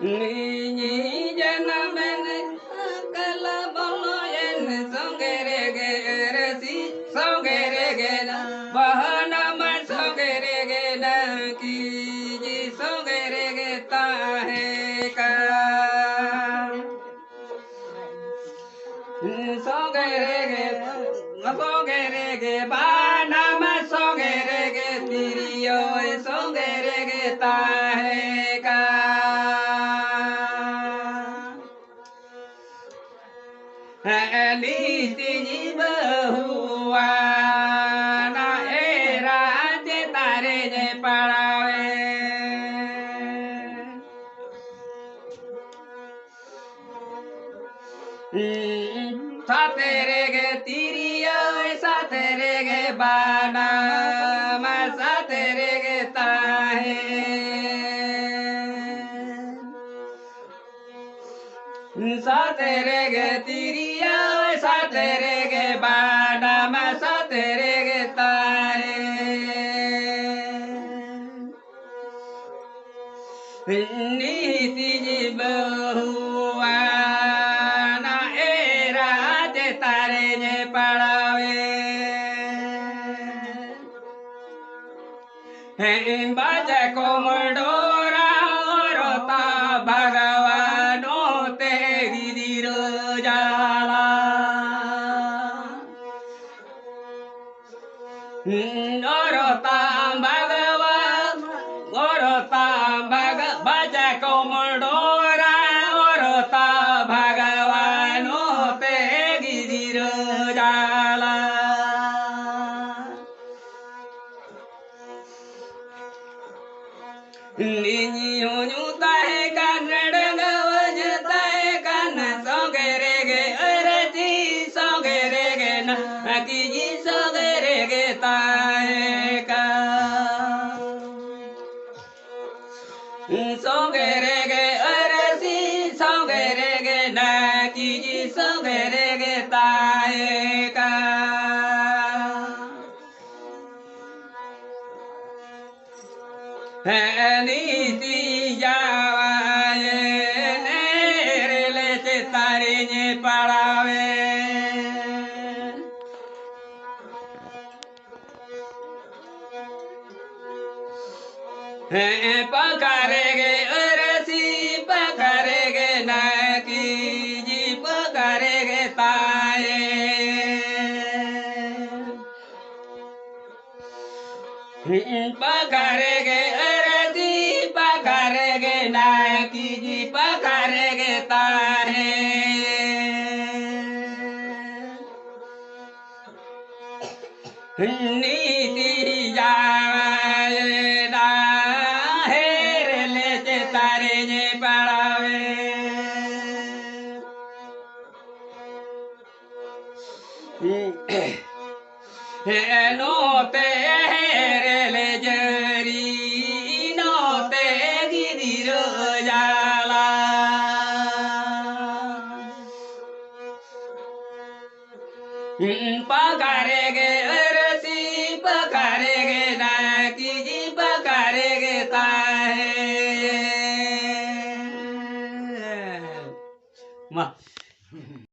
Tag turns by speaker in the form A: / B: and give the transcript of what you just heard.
A: Ni janamen kala bolo en songere gere si songere gena bahana man songere gena ki ji songere geta hai ka songere ge bahana man songere ge tiriyo songere geta hai ka Niti bahua na era te tare je padawe satere ge tiriya satere ge bana ma satere ge tahe satere ge tiriya satere ge bana ma satere ge tahe niti bahua na era te tare je padawe baja komodora rota bhagavano te gidiro jala orota bhagavan orota baja komodora orota bhagavano te gidiro jala Niño ñuta है कन्नड़ गवजता है कन्न सोगरे गे अरजी सोगरे गे ना की जी सोगरे गे ताए का सोगरे गे अरजी सोगरे गे ना की जी सोगरे गे ताए का niti jawaye nerele te tariñe padawe pakarege arasi pakarege naki ji pakarege tae pakarege arati pakarege naki ji pakarege tahe niti jawaye na herele te tare je padawe no te herele jari no te gidiro jala pakarege arasi pakarege naki ji pakarege tahe ma